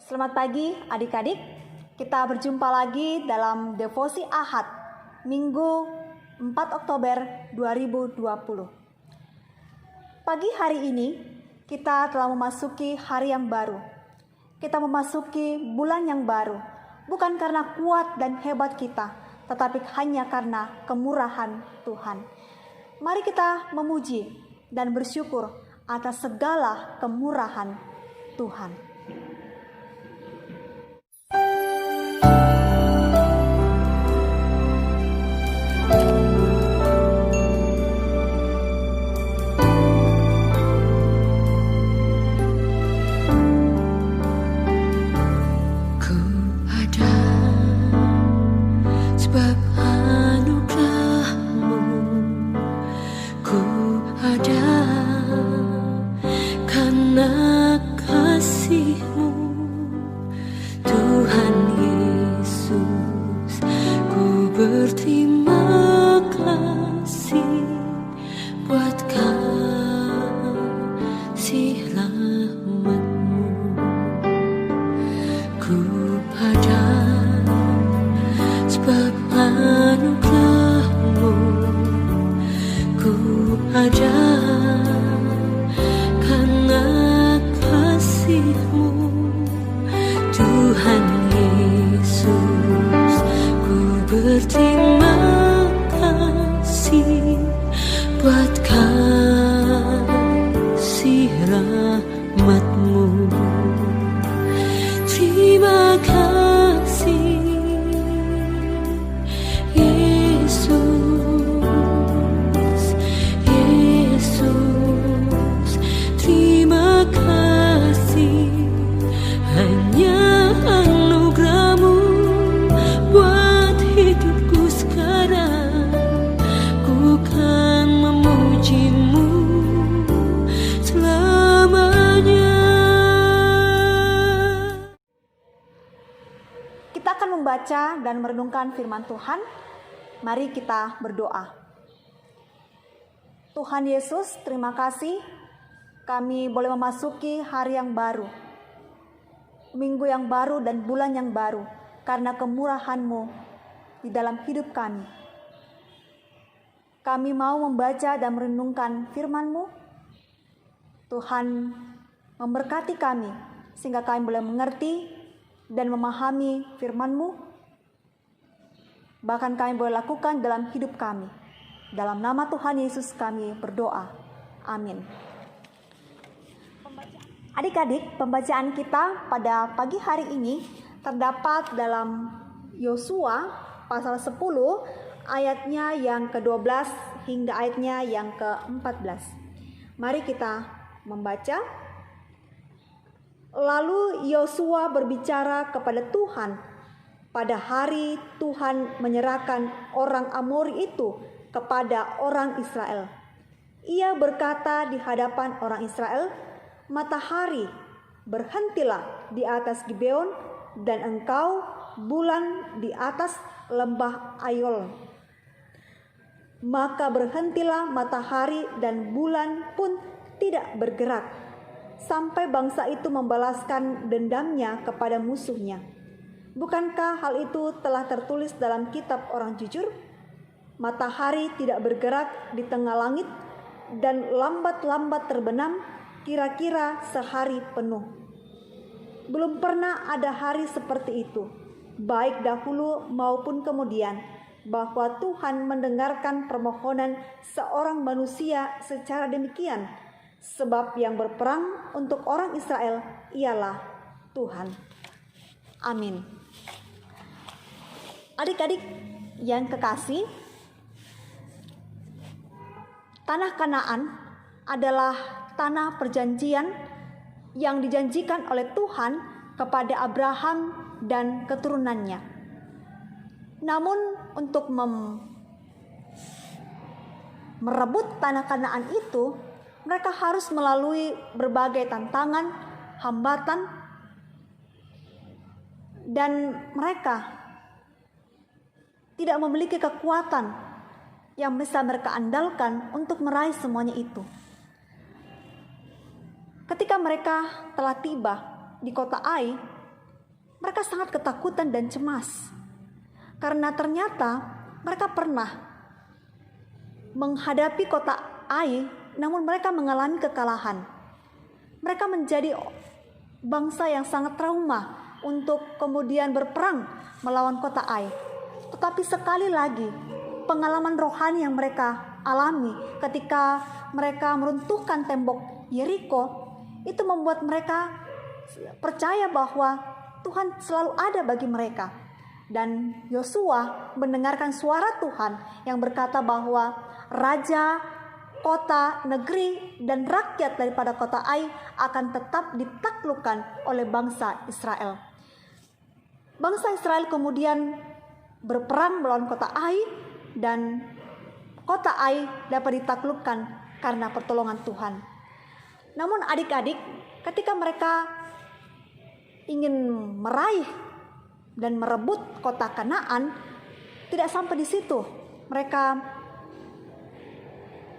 Selamat pagi adik-adik. Kita berjumpa lagi dalam Devosi Ahad, Minggu 4 Oktober 2020. Pagi hari ini kita telah memasuki hari yang baru. Kita memasuki bulan yang baru, bukan karena kuat dan hebat kita, tetapi hanya karena kemurahan Tuhan. Mari kita memuji dan bersyukur atas segala kemurahan Tuhan. Berterima kasih buat kasih rahmat-Mu. Ku ada sebab anugerah-Mu. Ku ada karena kasih-Mu, Tuhan Yesus. Ku berterima kasih buat kasih rahmat-Mu. Terima kasih Yesus, Yesus. Terima kasih, hanya anugerah-Mu buat hidupku sekarang. Ku kan memuji-Mu selamanya. Kita akan membaca dan merenungkan firman Tuhan. Mari kita berdoa. Tuhan Yesus, terima kasih kami boleh memasuki hari yang baru, minggu yang baru dan bulan yang baru, karena kemurahan-Mu di dalam hidup kami. Kami mau membaca dan merenungkan firman-Mu. Tuhan memberkati kami sehingga kami boleh mengerti dan memahami firman-Mu. Bahkan kami boleh lakukan dalam hidup kami. Dalam nama Tuhan Yesus kami berdoa. Amin. Adik-adik, pembacaan kita pada pagi hari ini terdapat dalam Yosua pasal 10 ayatnya yang ke-12 hingga ayatnya yang ke-14. Mari kita membaca. Lalu Yosua berbicara kepada Tuhan pada hari Tuhan menyerahkan orang Amori itu kepada orang Israel. Ia berkata di hadapan orang Israel, "Matahari, berhentilah di atas Gibeon, dan engkau bulan di atas lembah Ayol." Maka berhentilah matahari dan bulan pun tidak bergerak, sampai bangsa itu membalaskan dendamnya kepada musuhnya. Bukankah hal itu telah tertulis dalam kitab orang jujur? Matahari tidak bergerak di tengah langit, dan lambat-lambat terbenam kira-kira sehari penuh. Belum pernah ada hari seperti itu, baik dahulu maupun kemudian, bahwa Tuhan mendengarkan permohonan seorang manusia secara demikian, sebab yang berperang untuk orang Israel ialah Tuhan. Amin. Adik-adik yang kekasih, tanah Kanaan adalah tanah perjanjian yang dijanjikan oleh Tuhan kepada Abraham dan keturunannya. Namun untuk merebut tanah Kanaan itu, mereka harus melalui berbagai tantangan, hambatan, dan mereka tidak memiliki kekuatan yang bisa mereka andalkan untuk meraih semuanya itu. Ketika mereka telah tiba di kota Ai, mereka sangat ketakutan dan cemas. Karena ternyata mereka pernah menghadapi kota Ai, namun mereka mengalami kekalahan. Mereka menjadi bangsa yang sangat trauma untuk kemudian berperang melawan kota Ai. Tetapi sekali lagi, pengalaman rohani yang mereka alami ketika mereka meruntuhkan tembok Yeriko, itu membuat mereka percaya bahwa Tuhan selalu ada bagi mereka. Dan Yosua mendengarkan suara Tuhan yang berkata bahwa raja, kota, negeri, dan rakyat daripada kota Ai akan tetap ditaklukkan oleh bangsa Israel. Bangsa Israel kemudian berperang melawan kota Ai, dan kota Ai dapat ditaklukkan karena pertolongan Tuhan. Namun adik-adik, ketika mereka ingin meraih dan merebut kota Kanaan, tidak sampai di situ. Mereka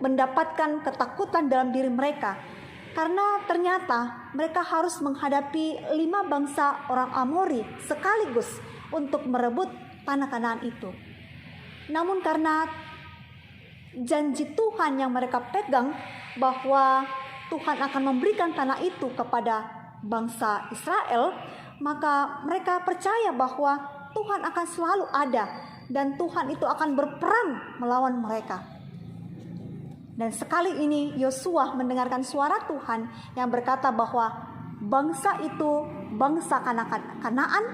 mendapatkan ketakutan dalam diri mereka, karena ternyata mereka harus menghadapi 5 bangsa orang Amori sekaligus untuk merebut tanah Kanaan itu. Namun karena janji Tuhan yang mereka pegang bahwa Tuhan akan memberikan tanah itu kepada bangsa Israel, maka mereka percaya bahwa Tuhan akan selalu ada dan Tuhan itu akan berperang melawan mereka. Dan sekali ini Yosua mendengarkan suara Tuhan yang berkata bahwa bangsa itu, bangsa Kanaan,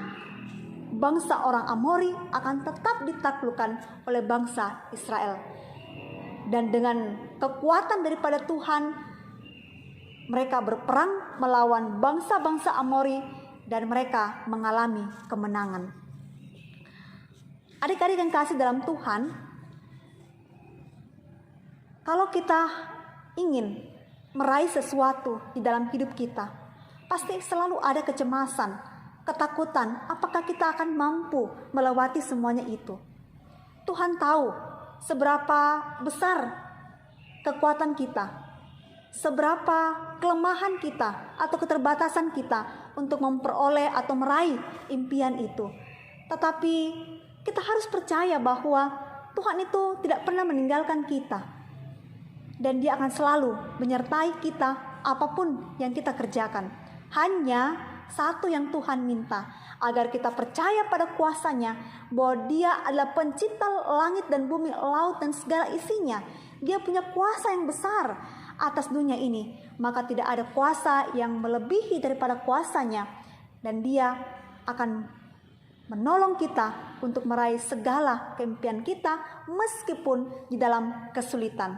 bangsa orang Amori akan tetap ditaklukkan oleh bangsa Israel. Dan dengan kekuatan daripada Tuhan, mereka berperang melawan bangsa-bangsa Amori dan mereka mengalami kemenangan. Adik-adik yang kasih dalam Tuhan, kalau kita ingin meraih sesuatu di dalam hidup kita, pasti selalu ada kecemasan, ketakutan, apakah kita akan mampu melewati semuanya itu. Tuhan tahu seberapa besar kekuatan kita, seberapa kelemahan kita atau keterbatasan kita untuk memperoleh atau meraih impian itu. Tetapi kita harus percaya bahwa Tuhan itu tidak pernah meninggalkan kita, dan Dia akan selalu menyertai kita apapun yang kita kerjakan. Hanya satu yang Tuhan minta, agar kita percaya pada kuasa-Nya, bahwa Dia adalah pencipta langit dan bumi, laut dan segala isinya. Dia punya kuasa yang besar atas dunia ini, maka tidak ada kuasa yang melebihi daripada kuasa-Nya, dan Dia akan menolong kita untuk meraih segala keimpian kita meskipun di dalam kesulitan.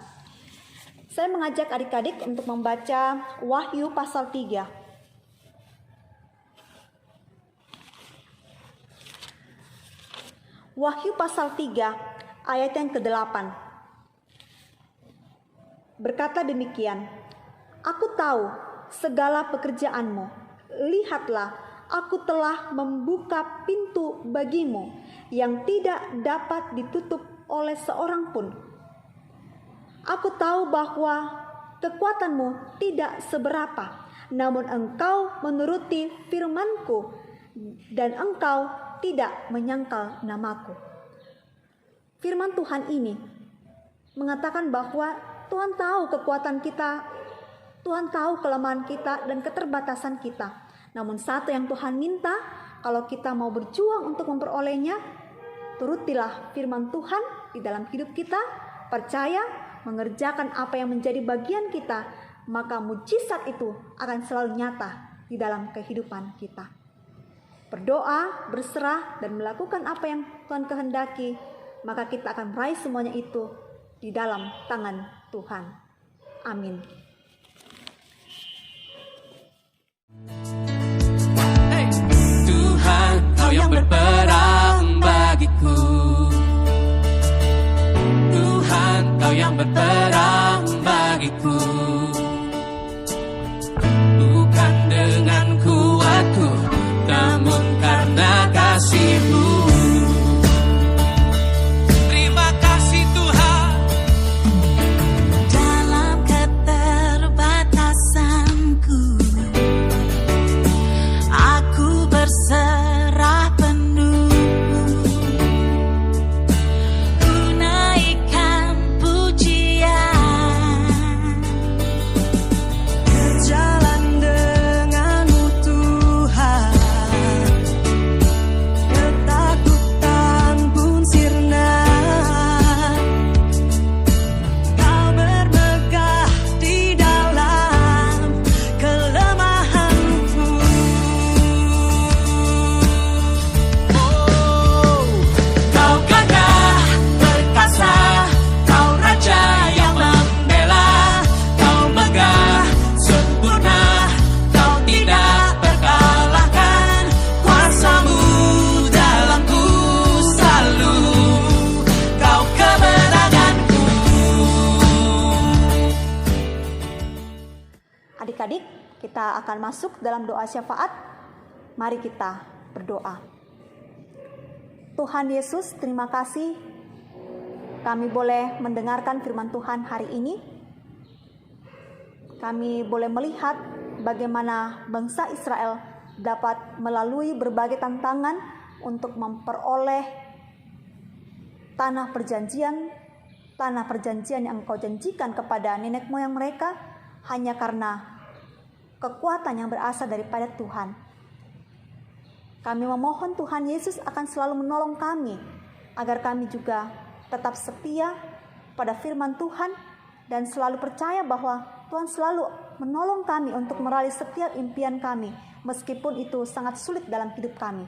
Saya mengajak adik-adik untuk membaca Wahyu pasal 3. Wahyu pasal 3 ayat yang ke-8. Berkata demikian, "Aku tahu segala pekerjaanmu. Lihatlah, aku telah membuka pintu bagimu yang tidak dapat ditutup oleh seorang pun. Aku tahu bahwa kekuatanmu tidak seberapa, namun engkau menuruti firman-Ku dan engkau tidak menyangkal namaku." Firman Tuhan ini mengatakan bahwa Tuhan tahu kekuatan kita, Tuhan tahu kelemahan kita dan keterbatasan kita. Namun satu yang Tuhan minta, kalau kita mau berjuang untuk memperolehnya, turutilah firman Tuhan di dalam hidup kita, percaya, mengerjakan apa yang menjadi bagian kita, maka mujizat itu akan selalu nyata di dalam kehidupan kita. Berdoa, berserah, dan melakukan apa yang Tuhan kehendaki, maka kita akan meraih semuanya itu di dalam tangan Tuhan. Amin. Hey, Tuhan, Kau yang berperang bagiku. Tuhan, Kau yang berperang bagiku. Bukan dengan kuatku, namun karena kasih-Mu. Serah kita akan masuk dalam doa syafaat, mari kita berdoa. Tuhan Yesus, terima kasih kami boleh mendengarkan firman Tuhan hari ini. Kami boleh melihat bagaimana bangsa Israel dapat melalui berbagai tantangan untuk memperoleh tanah perjanjian yang Engkau janjikan kepada nenek moyang mereka hanya karena kekuatan yang berasal daripada Tuhan. Kami memohon Tuhan Yesus akan selalu menolong kami agar kami juga tetap setia pada firman Tuhan dan selalu percaya bahwa Tuhan selalu menolong kami untuk meraih setiap impian kami meskipun itu sangat sulit dalam hidup kami.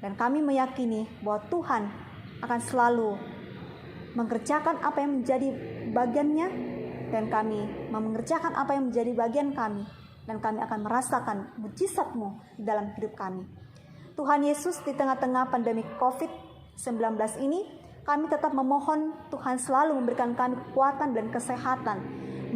Dan kami meyakini bahwa Tuhan akan selalu mengerjakan apa yang menjadi bagiannya, dan kami mengerjakan apa yang menjadi bagian kami, dan kami akan merasakan mujizat-Mu di dalam hidup kami. Tuhan Yesus, di tengah-tengah pandemi COVID-19 ini, kami tetap memohon Tuhan selalu memberikan kami kekuatan dan kesehatan,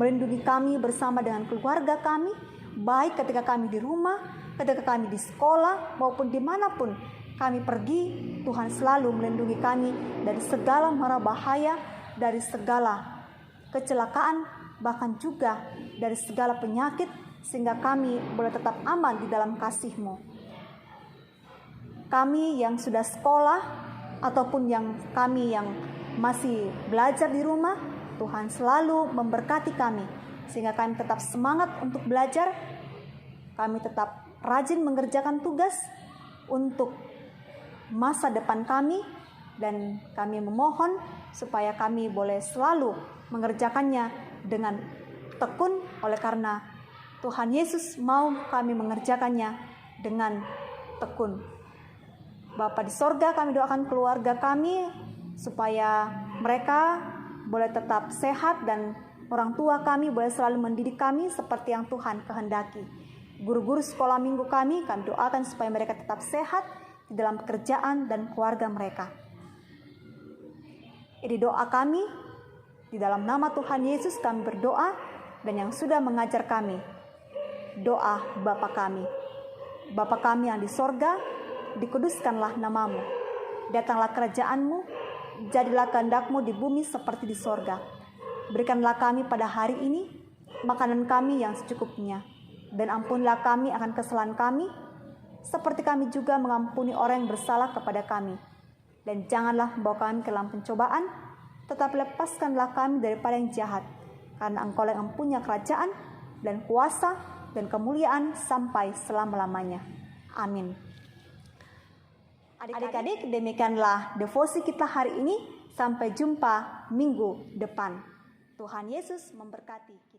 melindungi kami bersama dengan keluarga kami, baik ketika kami di rumah, ketika kami di sekolah, maupun dimanapun kami pergi. Tuhan selalu melindungi kami dari segala mara bahaya, dari segala kecelakaan, bahkan juga dari segala penyakit, sehingga kami boleh tetap aman di dalam kasih-Mu. Kami yang sudah sekolah ataupun kami yang masih belajar di rumah, Tuhan selalu memberkati kami sehingga kami tetap semangat untuk belajar. Kami tetap rajin mengerjakan tugas untuk masa depan kami, dan kami memohon supaya kami boleh selalu mengerjakannya dengan tekun, oleh karena Tuhan Yesus mau kami mengerjakannya dengan tekun. Bapa di sorga, kami doakan keluarga kami supaya mereka boleh tetap sehat, dan orang tua kami boleh selalu mendidik kami seperti yang Tuhan kehendaki. Guru-guru sekolah minggu kami doakan supaya mereka tetap sehat di dalam pekerjaan dan keluarga mereka. Ini doa kami, di dalam nama Tuhan Yesus kami berdoa, dan yang sudah mengajar kami, doa Bapa kami. Bapa kami yang di sorga, dikuduskanlah namamu. Datanglah kerajaan-Mu, jadilah kehendak-Mu di bumi seperti di sorga. Berikanlah kami pada hari ini makanan kami yang secukupnya, dan ampunlah kami akan kesalahan kami, seperti kami juga mengampuni orang yang bersalah kepada kami. Dan janganlah membawa kami ke dalam pencobaan, tetapi lepaskanlah kami daripada yang jahat, karena Engkau yang mempunyai kerajaan dan kuasa dan kemuliaan sampai selama-lamanya. Amin. Adik-adik, demikianlah devosi kita hari ini. Sampai jumpa minggu depan. Tuhan Yesus memberkati.